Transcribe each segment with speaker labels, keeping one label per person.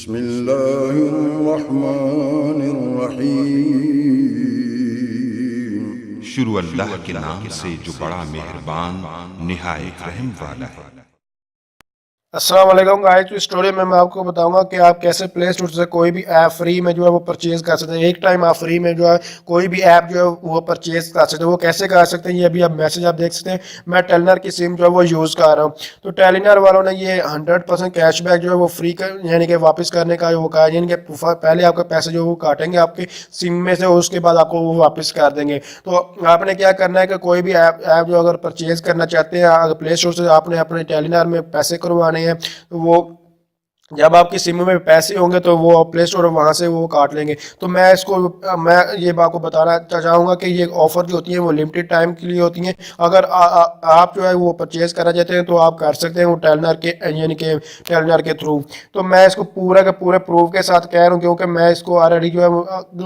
Speaker 1: बिस्मिल्लाहिर्रहमानिर्रहीम।
Speaker 2: शुरू अल्लाह के नाम से जो बड़ा मेहरबान निहायत रहम वाला है।
Speaker 3: अस्सलाम वालेकुम गाइस। तो स्टोरी में मैं आपको बताऊंगा कि आप कैसे प्ले स्टोर से कोई भी ऐप फ्री में जो है वो परचेज कर सकते हैं। एक टाइम आप फ्री में जो है कोई भी ऐप जो है वो परचेज कर सकते हैं। वो कैसे कर सकते हैं ये अभी आप मैसेज आप देख सकते हैं। मैं टेलनर की सिम जो है वो यूज़ कर रहा हूँ। तो टेलनर वालों ने ये 100% कैशबैक जो है वो फ्री कर यानी कि वापस करने का वो कहा, यानी कि पहले आपका पैसे जो वो काटेंगे आपके सिम में से, उसके बाद आपको वो वापस कर देंगे। तो आपने क्या करना है कि कोई भी ऐप जो अगर परचेज करना चाहते हैं, अगर प्ले स्टोर से आपने अपने टेलनर में पैसे करवाने हैं, वो जब आपकी सिम में पैसे होंगे तो वो प्ले स्टोर वहाँ से वो काट लेंगे। तो मैं ये आपको बताना चाहूँगा कि ये ऑफ़र जो होती है वो लिमिटेड टाइम के लिए होती हैं। अगर आप जो है वो परचेज़ करना चाहते हैं तो आप कर सकते हैं वो टेलनर के यानी कि टेलनर के थ्रू। तो मैं इसको पूरा के पूरे प्रूफ के साथ कह रहा हूँ, क्योंकि मैं इसको ऑलरेडी जो है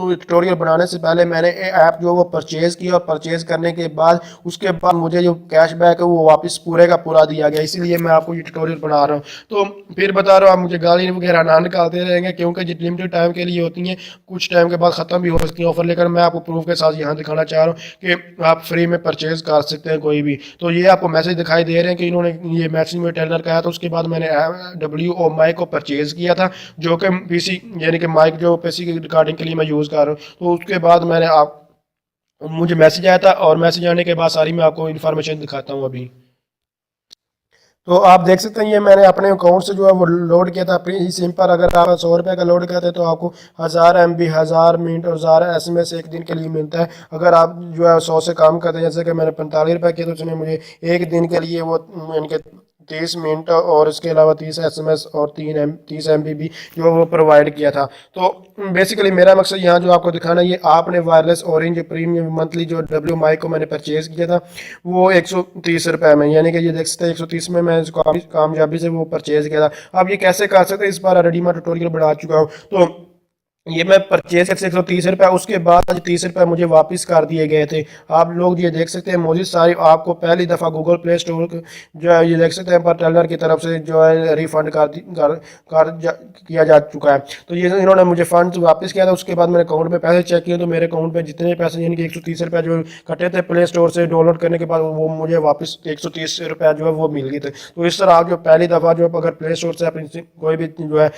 Speaker 3: ट्यूटोरियल बनाने से पहले मैंने ऐप जो है वो परचेज़ किया, और परचेज़ करने के बाद उसके बाद मुझे जो कैशबैक है वो वापस पूरे का पूरा दिया गया। इसीलिए मैं आपको ये ट्यूटोरियल बना रहा हूँ। तो फिर बता रहा हूँ, मुझे गाली वगैरह ना निकालते रहेंगे, क्योंकि जो लिमिटेड टाइम के लिए होती हैं, कुछ टाइम के बाद ख़त्म भी हो सकती है ऑफर। लेकर मैं आपको प्रूफ के साथ यहाँ दिखाना चाह रहा हूँ कि आप फ्री में परचेज कर सकते हैं कोई भी। तो ये आपको मैसेज दिखाई दे रहे हैं कि इन्होंने ये मैसेज में टेलनर का आया। तो उसके बाद मैंने WOMI को परचेज किया था, जो कि PC यानी कि माइक जो PC की रिकॉर्डिंग के लिए मैं यूज़ कर रहा हूँ। तो उसके बाद मुझे मैसेज आया था, और मैसेज आने के बाद सारी मैं आपको इन्फॉर्मेशन दिखाता हूँ अभी। तो आप देख सकते हैं ये मैंने अपने अकाउंट से जो है वो लोड किया था अपनी ही सिम पर। अगर आप 100 रुपये का लोड करते हैं तो आपको 1000 MB 1000 मिनट और 1000 SMS एक दिन के लिए मिलता है। अगर आप जो है 100 से काम करते हैं, जैसे कि मैंने 45 रुपये किया, तो उसने मुझे एक दिन के लिए वो यानी कि 30 मिनट और इसके अलावा 30 SMS और 30 MB भी जो वो प्रोवाइड किया था। तो बेसिकली मेरा मकसद यहाँ जो आपको दिखाना, ये आपने वायरलेस ऑरेंज प्रीमियम मंथली जो WMI को मैंने परचेज किया था वो 130 रुपये में, यानी कि ये देख सकते हैं 130 में मैं इसको कामयाबी से वो परचेज किया था। अब ये कैसे कर सकते हैं, इस बार ऑलरेडी मैं ट्यूटोरियल बना चुका हूँ। तो ये मैं परचेज कर 130 रुपये, उसके बाद 30 रुपये मुझे वापस कर दिए गए थे। आप लोग ये देख सकते हैं मौजूद सारी आपको पहली दफ़ा गूगल प्ले स्टोर जो है ये देख सकते हैं पर टेलनर की तरफ से जो है रिफ़ंड किया जा चुका है। तो ये इन्होंने मुझे फ़ंड वापस किया था। उसके बाद मेरे अकाउंट में पैसे चेक किए तो मेरे अकाउंट में जितने पैसे यानी कि 130 रुपये जो कटे थे प्ले स्टोर से डाउनलोड करने के बाद, वो मुझे वापस 130 रुपये जो है वो मिल गए थे। तो इस तरह आप जो पहली दफ़ा जो अगर प्ले स्टोर से आप कोई भी जो है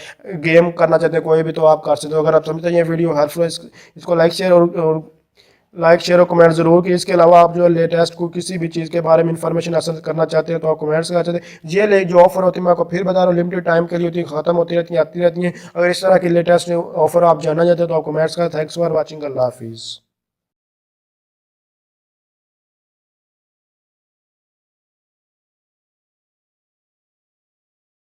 Speaker 3: गेम करना चाहते हैं कोई भी, तो आप कर सकते हो। अगर आप समझते हैं ये वीडियो हेल्पफुल है, इसको लाइक शेयर और कमेंट जरूर की। इसके अलावा आप जो लेटेस्ट को किसी भी चीज़ के बारे में इंफॉर्मेशन हासिल करना चाहते हैं तो आप कमेंट्स करना चाहते हैं। ये जो ऑफर होती है मैं आपको फिर बता रहा हूँ, लिमिटेड टाइम के लिए होती है, खत्म होती रहती है, आती रहती हैं। अगर इस तरह की लेटेस्ट ऑफर आप जानना चाहते हैं तो आप कमेंट्स करें। Thanks for watching. अल्लाह हाफिज़।